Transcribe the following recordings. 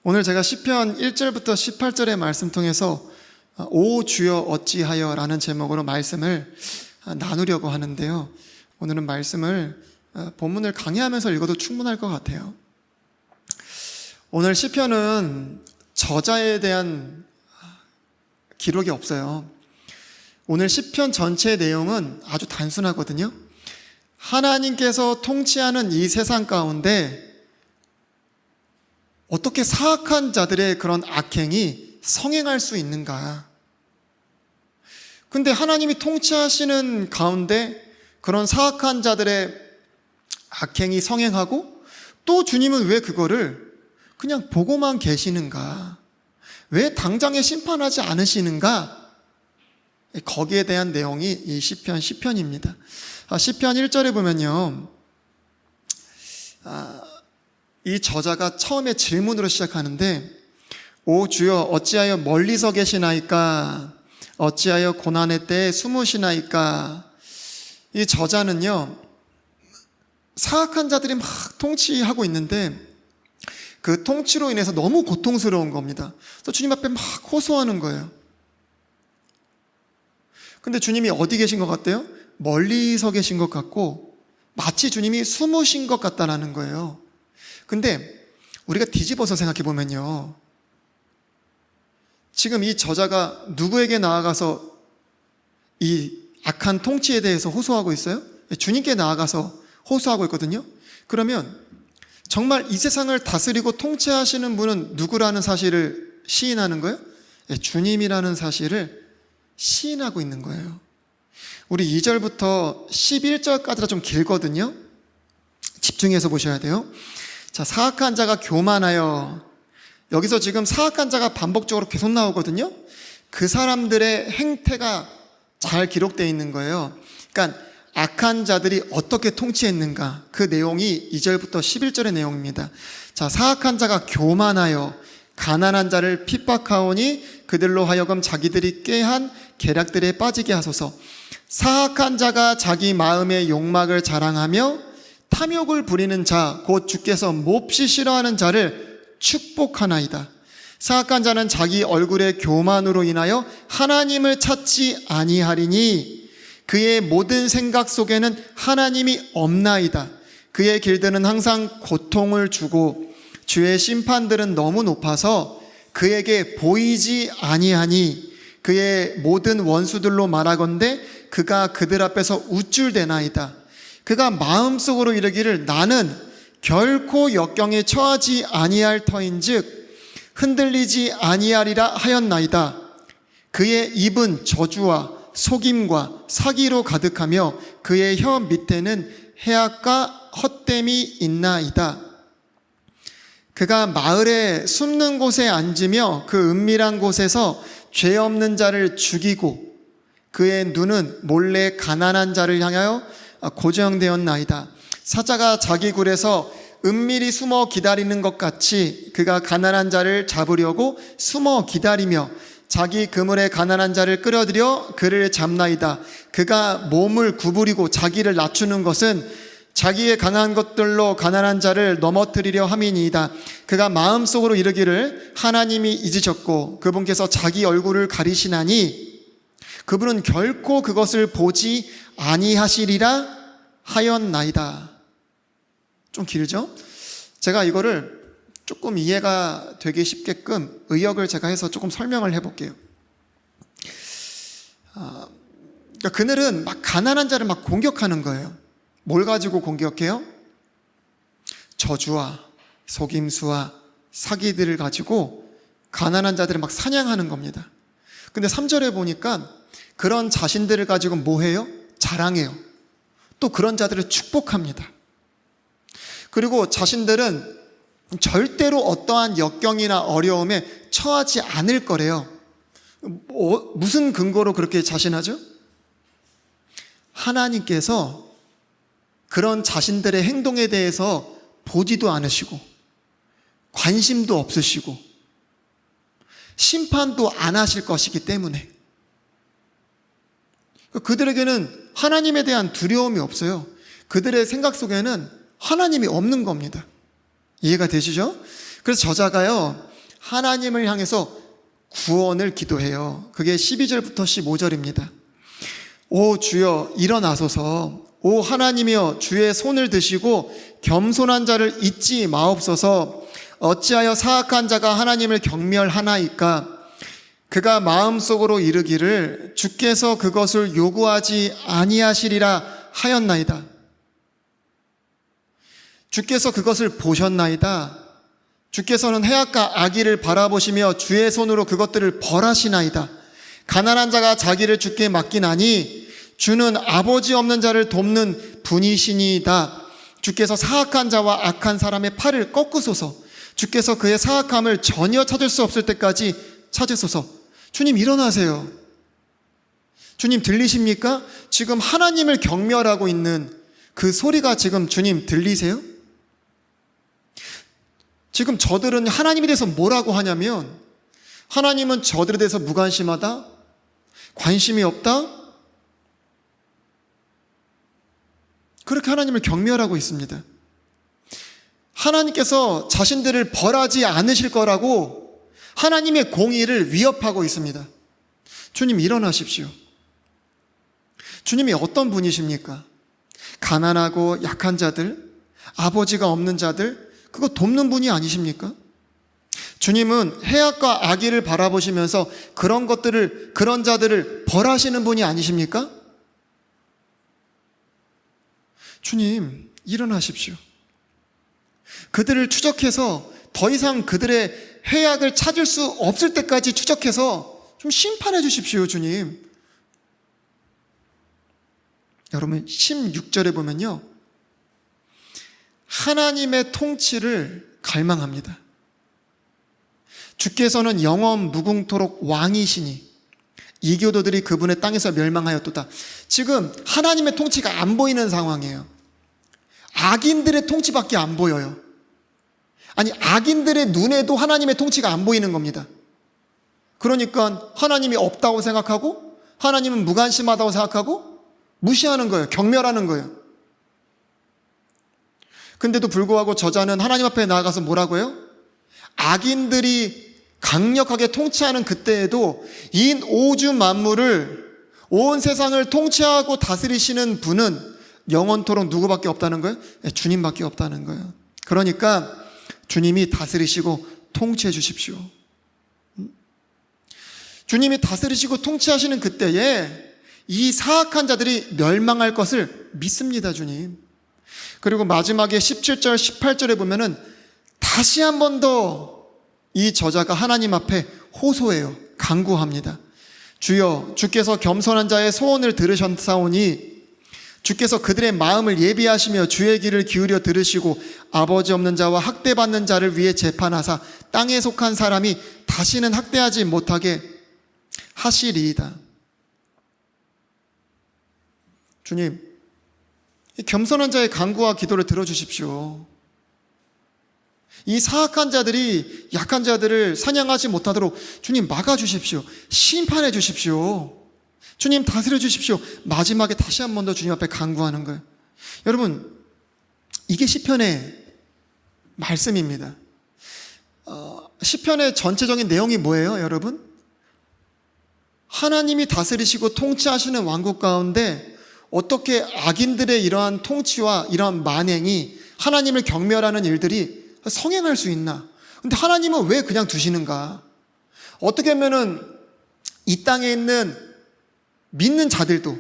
오늘 제가 시편 1절부터 18절의 말씀 통해서 오 주여 어찌하여 라는 제목으로 말씀을 나누려고 하는데요. 오늘은 말씀을 본문을 강의하면서 읽어도 충분할 것 같아요. 오늘 시편은 저자에 대한 기록이 없어요. 오늘 시편 전체의 내용은 아주 단순하거든요. 하나님께서 통치하는 이 세상 가운데 어떻게 사악한 자들의 그런 악행이 성행할 수 있는가? 근데 하나님이 통치하시는 가운데 그런 사악한 자들의 악행이 성행하고 또 주님은 왜 그거를 그냥 보고만 계시는가? 왜 당장에 심판하지 않으시는가? 거기에 대한 내용이 이 시편입니다. 시편 1절에 보면요. 이 저자가 처음에 질문으로 시작하는데 오 주여 어찌하여 멀리서 계시나이까? 어찌하여 고난의 때에 숨으시나이까? 이 저자는요, 사악한 자들이 막 통치하고 있는데 그 통치로 인해서 너무 고통스러운 겁니다. 그래서 주님 앞에 막 호소하는 거예요. 근데 주님이 어디 계신 것 같대요? 멀리서 계신 것 같고 마치 주님이 숨으신 것 같다라는 거예요. 근데 우리가 뒤집어서 생각해 보면요, 지금 이 저자가 누구에게 나아가서 이 악한 통치에 대해서 호소하고 있어요? 주님께 나아가서 호소하고 있거든요. 그러면 정말 이 세상을 다스리고 통치하시는 분은 누구라는 사실을 시인하는 거예요? 주님이라는 사실을 시인하고 있는 거예요. 우리 2절부터 11절까지가 좀 길거든요. 집중해서 보셔야 돼요. 자, 사악한 자가 교만하여, 여기서 지금 사악한 자가 반복적으로 계속 나오거든요. 그 사람들의 행태가 잘 기록되어 있는 거예요. 그러니까 악한 자들이 어떻게 통치했는가, 그 내용이 2절부터 11절의 내용입니다. 자, 사악한 자가 교만하여 가난한 자를 핍박하오니 그들로 하여금 자기들이 꾀한 계략들에 빠지게 하소서. 사악한 자가 자기 마음의 욕망을 자랑하며 탐욕을 부리는 자, 곧 주께서 몹시 싫어하는 자를 축복하나이다. 사악한 자는 자기 얼굴의 교만으로 인하여 하나님을 찾지 아니하리니 그의 모든 생각 속에는 하나님이 없나이다. 그의 길들은 항상 고통을 주고 주의 심판들은 너무 높아서 그에게 보이지 아니하니 그의 모든 원수들로 말하건대 그가 그들 앞에서 우쭐대나이다. 그가 마음속으로 이르기를 나는 결코 역경에 처하지 아니할 터인즉 흔들리지 아니하리라 하였나이다. 그의 입은 저주와 속임과 사기로 가득하며 그의 혀 밑에는 해악과 헛됨이 있나이다. 그가 마을에 숨는 곳에 앉으며 그 은밀한 곳에서 죄 없는 자를 죽이고 그의 눈은 몰래 가난한 자를 향하여 고정되었나이다. 사자가 자기 굴에서 은밀히 숨어 기다리는 것 같이 그가 가난한 자를 잡으려고 숨어 기다리며 자기 그물에 가난한 자를 끌어들여 그를 잡나이다. 그가 몸을 구부리고 자기를 낮추는 것은 자기의 강한 것들로 가난한 자를 넘어뜨리려 함이니이다. 그가 마음속으로 이르기를 하나님이 잊으셨고 그분께서 자기 얼굴을 가리시나니 그분은 결코 그것을 보지 아니하시리라 하였나이다. 좀 길죠? 제가 이거를 조금 이해가 되기 쉽게끔 의역을 제가 해서 조금 설명을 해볼게요. 그러니까 그늘은 막 가난한 자를 막 공격하는 거예요. 뭘 가지고 공격해요? 저주와 속임수와 사기들을 가지고 가난한 자들을 막 사냥하는 겁니다. 근데 3절에 보니까 그런 자신들을 가지고 뭐 해요? 자랑해요. 또 그런 자들을 축복합니다. 그리고 자신들은 절대로 어떠한 역경이나 어려움에 처하지 않을 거래요. 무슨 근거로 그렇게 자신하죠? 하나님께서 그런 자신들의 행동에 대해서 보지도 않으시고 관심도 없으시고 심판도 안 하실 것이기 때문에 그들에게는 하나님에 대한 두려움이 없어요. 그들의 생각 속에는 하나님이 없는 겁니다. 이해가 되시죠? 그래서 저자가요, 하나님을 향해서 구원을 기도해요. 그게 12절부터 15절입니다. 오 주여 일어나소서. 오 하나님이여 주의 손을 드시고 겸손한 자를 잊지 마옵소서. 어찌하여 사악한 자가 하나님을 경멸하나이까. 그가 마음속으로 이르기를 주께서 그것을 요구하지 아니하시리라 하였나이다. 주께서 그것을 보셨나이다. 주께서는 해악과 악의를 바라보시며 주의 손으로 그것들을 벌하시나이다. 가난한 자가 자기를 주께 맡기나니 주는 아버지 없는 자를 돕는 분이시니이다. 주께서 사악한 자와 악한 사람의 팔을 꺾으소서. 주께서 그의 사악함을 전혀 찾을 수 없을 때까지 찾으소서. 주님 일어나세요. 주님 들리십니까? 지금 하나님을 경멸하고 있는 그 소리가 지금 주님 들리세요? 지금 저들은 하나님에 대해서 뭐라고 하냐면 하나님은 저들에 대해서 무관심하다? 관심이 없다? 그렇게 하나님을 경멸하고 있습니다. 하나님께서 자신들을 벌하지 않으실 거라고 하나님의 공의를 위협하고 있습니다. 주님 일어나십시오. 주님이 어떤 분이십니까? 가난하고 약한 자들, 아버지가 없는 자들, 그거 돕는 분이 아니십니까? 주님은 해악과 악의를 바라보시면서 그런 자들을 벌하시는 분이 아니십니까? 주님 일어나십시오. 그들을 추적해서 더 이상 그들의 해악을 찾을 수 없을 때까지 추적해서 좀 심판해 주십시오, 주님. 여러분 16절에 보면요, 하나님의 통치를 갈망합니다. 주께서는 영원 무궁토록 왕이시니 이교도들이 그분의 땅에서 멸망하였도다. 지금 하나님의 통치가 안 보이는 상황이에요. 악인들의 통치밖에 안 보여요. 아니, 악인들의 눈에도 하나님의 통치가 안 보이는 겁니다. 그러니까 하나님이 없다고 생각하고 하나님은 무관심하다고 생각하고 무시하는 거예요. 경멸하는 거예요. 근데도 불구하고 저자는 하나님 앞에 나아가서 뭐라고 해요? 악인들이 강력하게 통치하는 그때에도 이 오주 만물을, 온 세상을 통치하고 다스리시는 분은 영원토록 누구밖에 없다는 거예요? 주님밖에 없다는 거예요. 그러니까 주님이 다스리시고 통치해 주십시오. 주님이 다스리시고 통치하시는 그때에 이 사악한 자들이 멸망할 것을 믿습니다, 주님. 그리고 마지막에 17절, 18절에 보면은 다시 한 번 더 이 저자가 하나님 앞에 호소해요. 간구합니다. 주여, 주께서 겸손한 자의 소원을 들으셨사오니 주께서 그들의 마음을 예비하시며 주의 귀를 기울여 들으시고 아버지 없는 자와 학대받는 자를 위해 재판하사 땅에 속한 사람이 다시는 학대하지 못하게 하시리이다. 주님, 이 겸손한 자의 간구와 기도를 들어주십시오. 이 사악한 자들이 약한 자들을 사냥하지 못하도록 주님 막아주십시오. 심판해 주십시오. 주님 다스려 주십시오. 마지막에 다시 한 번 더 주님 앞에 간구하는 거예요. 여러분, 이게 시편의 말씀입니다. 시편의 전체적인 내용이 뭐예요, 여러분? 하나님이 다스리시고 통치하시는 왕국 가운데 어떻게 악인들의 이러한 통치와 이러한 만행이, 하나님을 경멸하는 일들이 성행할 수 있나? 근데 하나님은 왜 그냥 두시는가? 어떻게 하면은 이 땅에 있는 믿는 자들도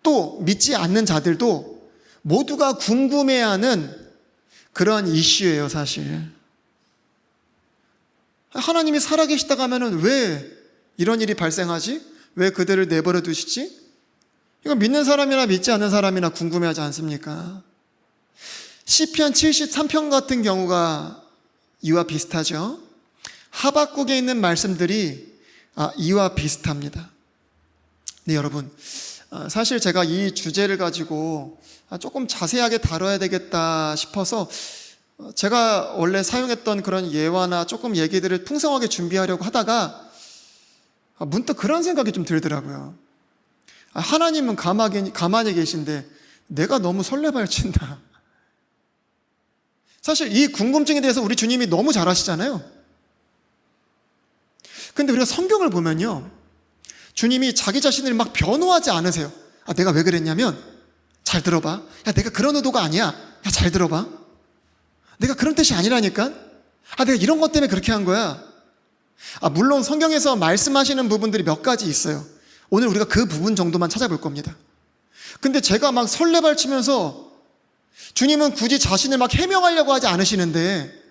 또 믿지 않는 자들도 모두가 궁금해하는 그런 이슈예요, 사실. 하나님이 살아계시다고 하면은 왜 이런 일이 발생하지? 왜 그들을 내버려 두시지? 이건 믿는 사람이나 믿지 않는 사람이나 궁금해하지 않습니까? 시편 73편 같은 경우가 이와 비슷하죠. 하박국에 있는 말씀들이 이와 비슷합니다. 네, 여러분, 사실 제가 이 주제를 가지고 조금 자세하게 다뤄야 되겠다 싶어서 제가 원래 사용했던 그런 예화나 조금 얘기들을 풍성하게 준비하려고 하다가 문득 그런 생각이 좀 들더라고요. 하나님은 가만히 계신데 내가 너무 설레발친다. 사실 이 궁금증에 대해서 우리 주님이 너무 잘 아시잖아요. 근데 우리가 성경을 보면요, 주님이 자기 자신을 막 변호하지 않으세요. 내가 왜 그랬냐면, 잘 들어봐. 내가 그런 의도가 아니야. 잘 들어봐. 내가 그런 뜻이 아니라니까. 내가 이런 것 때문에 그렇게 한 거야. 물론 성경에서 말씀하시는 부분들이 몇 가지 있어요. 오늘 우리가 그 부분 정도만 찾아볼 겁니다. 근데 제가 막 설레발치면서 주님은 굳이 자신을 막 해명하려고 하지 않으시는데,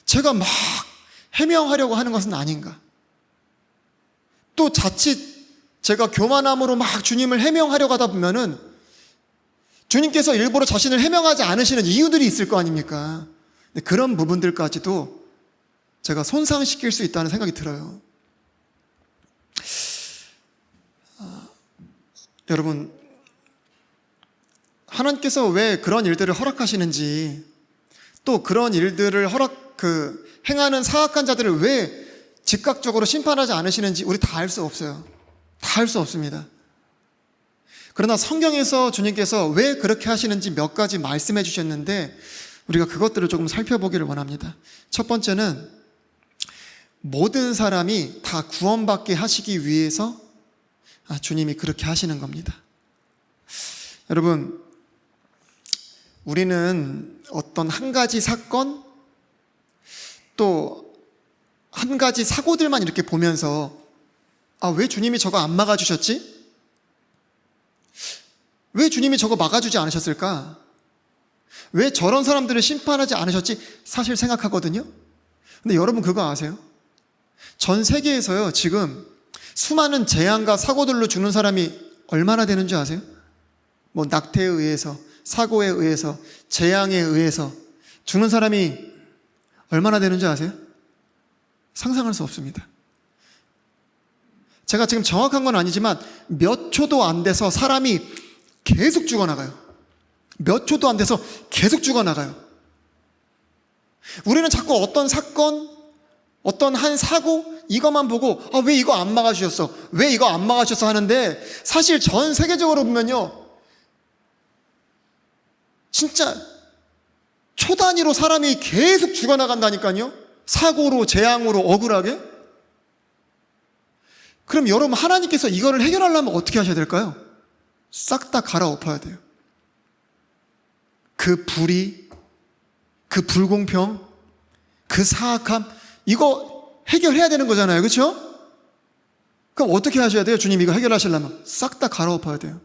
제가 막 해명하려고 하는 것은 아닌가. 또 자칫 제가 교만함으로 막 주님을 해명하려고 하다 보면은 주님께서 일부러 자신을 해명하지 않으시는 이유들이 있을 거 아닙니까? 근데 그런 부분들까지도 제가 손상시킬 수 있다는 생각이 들어요. 여러분, 하나님께서 왜 그런 일들을 허락하시는지, 또 그런 일들을 행하는 사악한 자들을 왜 즉각적으로 심판하지 않으시는지 우리 다 알 수 없어요. 다 알 수 없습니다. 그러나 성경에서 주님께서 왜 그렇게 하시는지 몇 가지 말씀해 주셨는데, 우리가 그것들을 조금 살펴보기를 원합니다. 첫 번째는 모든 사람이 다 구원받게 하시기 위해서 주님이 그렇게 하시는 겁니다. 여러분, 우리는 어떤 한 가지 사건, 또 한 가지 사고들만 이렇게 보면서 왜 주님이 저거 안 막아주셨지? 왜 주님이 저거 막아주지 않으셨을까? 왜 저런 사람들을 심판하지 않으셨지? 사실 생각하거든요. 근데 여러분 그거 아세요? 전 세계에서요, 지금 수많은 재앙과 사고들로 죽는 사람이 얼마나 되는 줄 아세요? 낙태에 의해서, 사고에 의해서, 재앙에 의해서 죽는 사람이 얼마나 되는 줄 아세요? 상상할 수 없습니다. 제가 지금 정확한 건 아니지만 몇 초도 안 돼서 사람이 계속 죽어나가요. 몇 초도 안 돼서 계속 죽어나가요. 우리는 자꾸 어떤 사건, 어떤 한 사고, 이것만 보고 왜 이거 안 막아주셨어? 왜 이거 안 막아주셨어? 하는데, 사실 전 세계적으로 보면요, 진짜 초 단위로 사람이 계속 죽어나간다니까요. 사고로, 재앙으로, 억울하게. 그럼 여러분, 하나님께서 이거를 해결하려면 어떻게 하셔야 될까요? 싹 다 갈아엎어야 돼요. 그 불의, 그 불공평, 그 사악함, 이거 해결해야 되는 거잖아요. 그렇죠? 그럼 어떻게 하셔야 돼요? 주님 이거 해결하시려면 싹 다 갈아엎어야 돼요.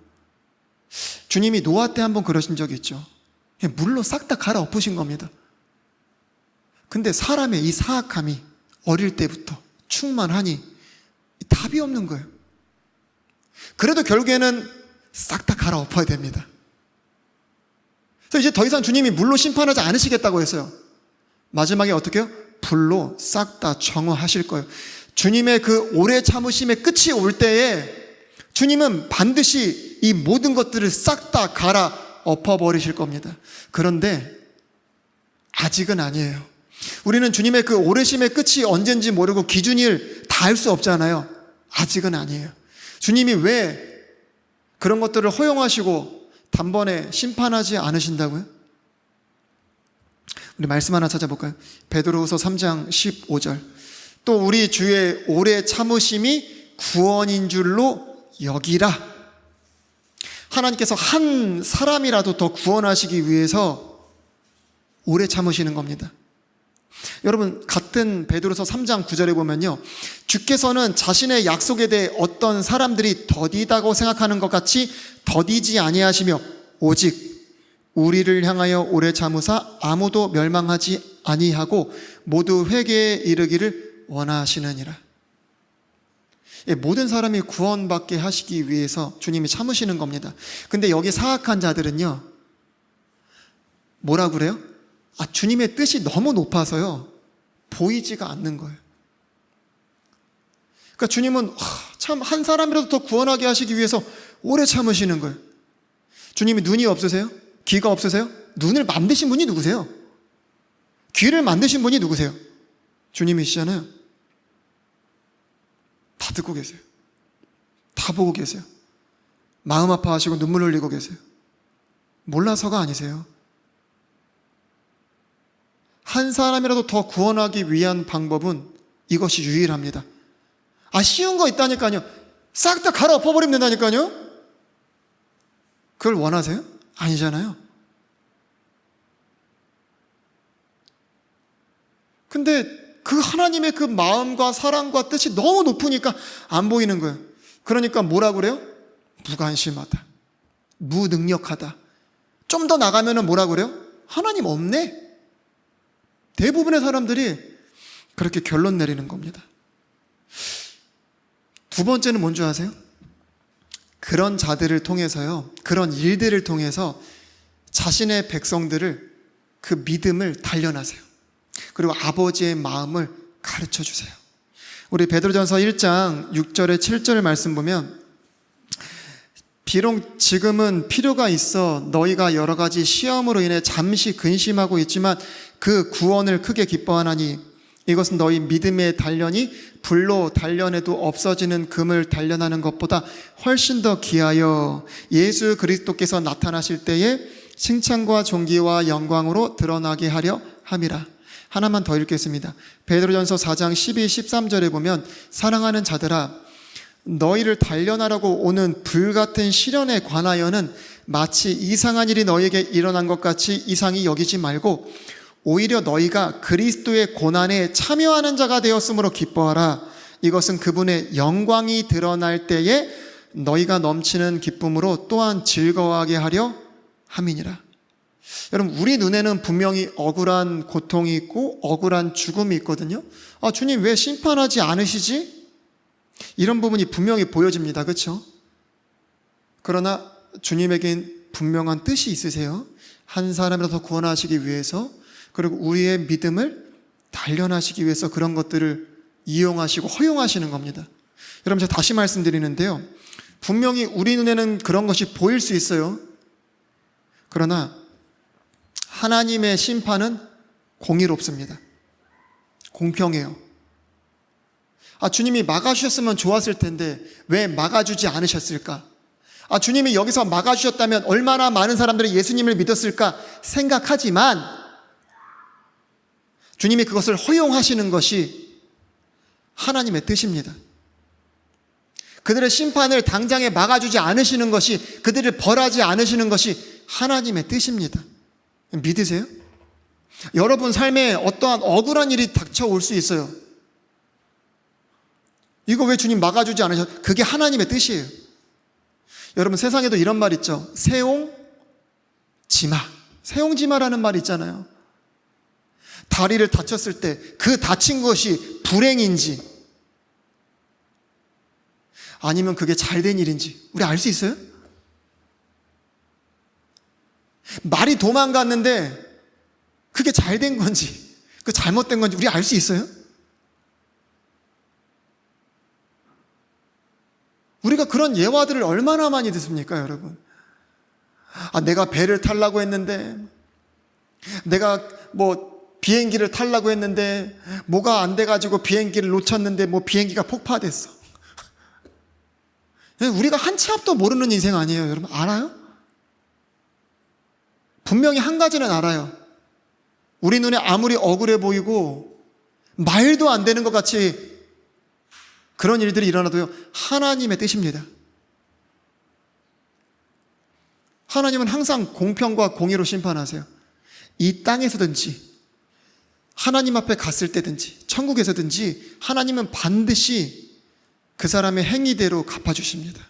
주님이 노아 때 한번 그러신 적이 있죠. 물로 싹 다 갈아엎으신 겁니다. 근데 사람의 이 사악함이 어릴 때부터 충만하니 답이 없는 거예요. 그래도 결국에는 싹 다 갈아엎어야 됩니다. 그래서 이제 더 이상 주님이 물로 심판하지 않으시겠다고 했어요. 마지막에 어떻게 해요? 불로 싹 다 정화하실 거예요. 주님의 그 오래 참으심의 끝이 올 때에 주님은 반드시 이 모든 것들을 싹 다 갈아엎어 버리실 겁니다. 그런데 아직은 아니에요. 우리는 주님의 그 오래심의 끝이 언젠지 모르고 기준을 다 알 수 없잖아요. 아직은 아니에요. 주님이 왜 그런 것들을 허용하시고 단번에 심판하지 않으신다고요? 우리 말씀 하나 찾아볼까요? 베드로후서 3장 15절. 또 우리 주의 오래 참으심이 구원인 줄로 여기라. 하나님께서 한 사람이라도 더 구원하시기 위해서 오래 참으시는 겁니다. 여러분, 같은 베드로서 3장 9절에 보면요, 주께서는 자신의 약속에 대해 어떤 사람들이 더디다고 생각하는 것 같이 더디지 아니하시며 오직 우리를 향하여 오래 참으사 아무도 멸망하지 아니하고 모두 회개에 이르기를 원하시느니라. 모든 사람이 구원받게 하시기 위해서 주님이 참으시는 겁니다. 근데 여기 사악한 자들은요, 뭐라 그래요? 주님의 뜻이 너무 높아서요, 보이지가 않는 거예요. 그러니까 주님은 참 한 사람이라도 더 구원하게 하시기 위해서 오래 참으시는 거예요. 주님이 눈이 없으세요? 귀가 없으세요? 눈을 만드신 분이 누구세요? 귀를 만드신 분이 누구세요? 주님이시잖아요. 다 듣고 계세요. 다 보고 계세요. 마음 아파하시고 눈물 흘리고 계세요. 몰라서가 아니세요. 한 사람이라도 더 구원하기 위한 방법은 이것이 유일합니다. 쉬운 거 있다니까요. 싹 다 갈아엎어버리면 된다니까요. 그걸 원하세요? 아니잖아요. 근데 그 하나님의 그 마음과 사랑과 뜻이 너무 높으니까 안 보이는 거예요. 그러니까 뭐라 그래요? 무관심하다, 무능력하다. 좀 더 나가면은 뭐라 그래요? 하나님 없네. 대부분의 사람들이 그렇게 결론 내리는 겁니다. 두 번째는 뭔지 아세요? 그런 자들을 통해서요, 그런 일들을 통해서 자신의 백성들을, 그 믿음을 단련하세요. 그리고 아버지의 마음을 가르쳐 주세요. 우리 베드로전서 1장 6절에 7절 말씀 보면, 비록 지금은 필요가 있어 너희가 여러 가지 시험으로 인해 잠시 근심하고 있지만 그 구원을 크게 기뻐하나니 이것은 너희 믿음의 단련이 불로 단련해도 없어지는 금을 단련하는 것보다 훨씬 더 귀하여 예수 그리스도께서 나타나실 때에 칭찬과 존귀와 영광으로 드러나게 하려 함이라. 하나만 더 읽겠습니다. 베드로전서 4장 12, 13절에 보면, 사랑하는 자들아, 너희를 단련하라고 오는 불같은 시련에 관하여는 마치 이상한 일이 너희에게 일어난 것 같이 이상히 여기지 말고 오히려 너희가 그리스도의 고난에 참여하는 자가 되었으므로 기뻐하라. 이것은 그분의 영광이 드러날 때에 너희가 넘치는 기쁨으로 또한 즐거워하게 하려 함이니라. 여러분, 우리 눈에는 분명히 억울한 고통이 있고 억울한 죽음이 있거든요. 주님 왜 심판하지 않으시지? 이런 부분이 분명히 보여집니다. 그렇죠? 그러나 주님에겐 분명한 뜻이 있으세요. 한 사람이라도 구원하시기 위해서, 그리고 우리의 믿음을 단련하시기 위해서 그런 것들을 이용하시고 허용하시는 겁니다. 여러분, 제가 다시 말씀드리는데요, 분명히 우리 눈에는 그런 것이 보일 수 있어요. 그러나 하나님의 심판은 공의롭습니다. 공평해요. 주님이 막아주셨으면 좋았을 텐데 왜 막아주지 않으셨을까? 주님이 여기서 막아주셨다면 얼마나 많은 사람들이 예수님을 믿었을까 생각하지만, 주님이 그것을 허용하시는 것이 하나님의 뜻입니다. 그들의 심판을 당장에 막아주지 않으시는 것이, 그들을 벌하지 않으시는 것이 하나님의 뜻입니다. 믿으세요? 여러분 삶에 어떠한 억울한 일이 닥쳐올 수 있어요. 이거 왜 주님 막아주지 않으셨어요? 그게 하나님의 뜻이에요. 여러분, 세상에도 이런 말 있죠. 세옹지마. 세옹지마라는 말 있잖아요. 다리를 다쳤을 때 그 다친 것이 불행인지 아니면 그게 잘된 일인지 우리 알 수 있어요? 말이 도망갔는데 그게 잘된 건지 그 잘못된 건지 우리 알 수 있어요? 우리가 그런 예화들을 얼마나 많이 듣습니까, 여러분? 내가 배를 타려고 했는데, 내가 비행기를 타려고 했는데 뭐가 안 돼가지고 비행기를 놓쳤는데 비행기가 폭파됐어. 우리가 한 치 앞도 모르는 인생 아니에요, 여러분? 알아요? 분명히 한 가지는 알아요. 우리 눈에 아무리 억울해 보이고 말도 안 되는 것 같이 그런 일들이 일어나도요, 하나님의 뜻입니다. 하나님은 항상 공평과 공의로 심판하세요. 이 땅에서든지 하나님 앞에 갔을 때든지 천국에서든지 하나님은 반드시 그 사람의 행위대로 갚아주십니다.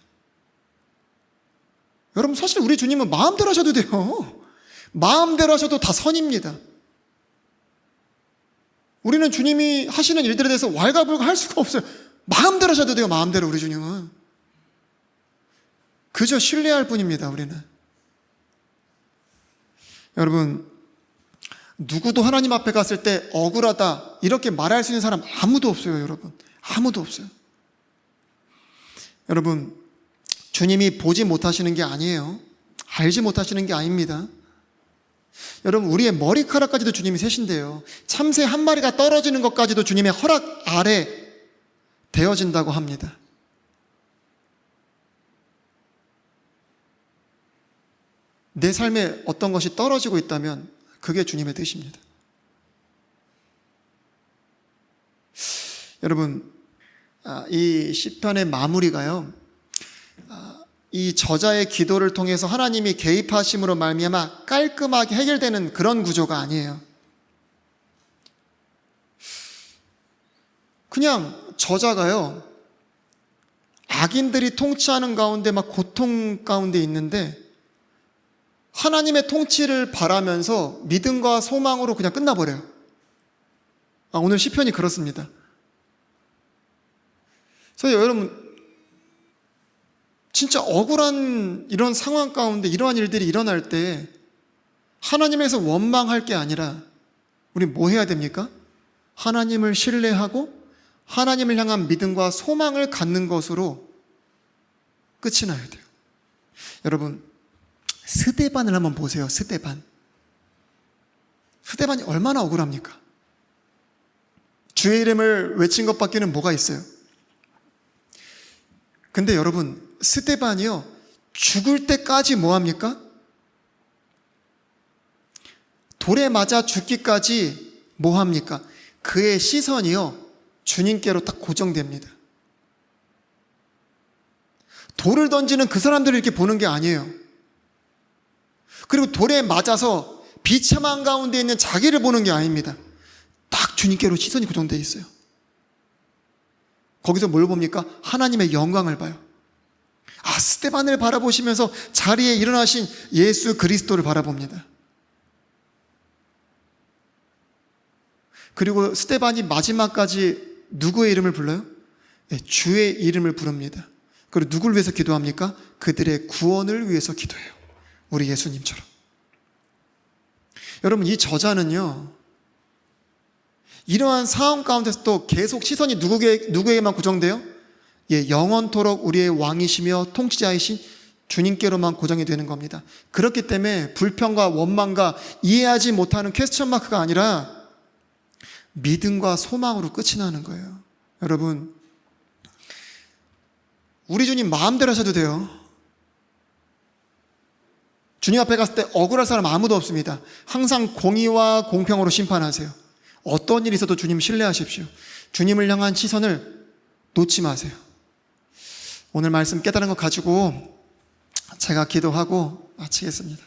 여러분, 사실 우리 주님은 마음대로 하셔도 돼요. 마음대로 하셔도 다 선입니다. 우리는 주님이 하시는 일들에 대해서 왈가불가 할 수가 없어요. 마음대로 하셔도 돼요. 마음대로. 우리 주님은 그저 신뢰할 뿐입니다. 우리는. 여러분, 누구도 하나님 앞에 갔을 때 억울하다 이렇게 말할 수 있는 사람 아무도 없어요. 여러분, 아무도 없어요. 여러분, 주님이 보지 못하시는 게 아니에요. 알지 못하시는 게 아닙니다. 여러분, 우리의 머리카락까지도 주님이 세신대요. 참새 한 마리가 떨어지는 것까지도 주님의 허락 아래 되어진다고 합니다. 내 삶에 어떤 것이 떨어지고 있다면 그게 주님의 뜻입니다. 여러분, 이 시편의 마무리가요, 이 저자의 기도를 통해서 하나님이 개입하심으로 말미암아 깔끔하게 해결되는 그런 구조가 아니에요. 그냥 저자가요, 악인들이 통치하는 가운데 막 고통 가운데 있는데 하나님의 통치를 바라면서 믿음과 소망으로 그냥 끝나버려요. 오늘 시편이 그렇습니다. 그래서 여러분, 진짜 억울한 이런 상황 가운데 이러한 일들이 일어날 때 하나님에서 원망할 게 아니라 우리 뭐 해야 됩니까? 하나님을 신뢰하고 하나님을 향한 믿음과 소망을 갖는 것으로 끝이 나야 돼요. 여러분, 스데반을 한번 보세요. 스데반이 얼마나 억울합니까? 주의 이름을 외친 것밖에는 뭐가 있어요? 근데 여러분, 스데반이요, 죽을 때까지 뭐합니까? 돌에 맞아 죽기까지 뭐합니까? 그의 시선이요, 주님께로 딱 고정됩니다. 돌을 던지는 그 사람들을 이렇게 보는 게 아니에요. 그리고 돌에 맞아서 비참한 가운데 있는 자기를 보는 게 아닙니다. 딱 주님께로 시선이 고정되어 있어요. 거기서 뭘 봅니까? 하나님의 영광을 봐요. 스데반을 바라보시면서 자리에 일어나신 예수 그리스도를 바라봅니다. 그리고 스데반이 마지막까지 누구의 이름을 불러요? 주의 이름을 부릅니다. 그리고 누구를 위해서 기도합니까? 그들의 구원을 위해서 기도해요. 우리 예수님처럼. 여러분, 이 저자는요, 이러한 상황 가운데서 또 계속 시선이 누구에게만 고정돼요? 영원토록 우리의 왕이시며 통치자이신 주님께로만 고정이 되는 겁니다. 그렇기 때문에 불평과 원망과 이해하지 못하는 퀘스천 마크가 아니라 믿음과 소망으로 끝이 나는 거예요. 여러분, 우리 주님 마음대로 하셔도 돼요. 주님 앞에 갔을 때 억울할 사람 아무도 없습니다. 항상 공의와 공평으로 심판하세요. 어떤 일이 있어도 주님 신뢰하십시오. 주님을 향한 시선을 놓지 마세요. 오늘 말씀 깨달은 것 가지고 제가 기도하고 마치겠습니다.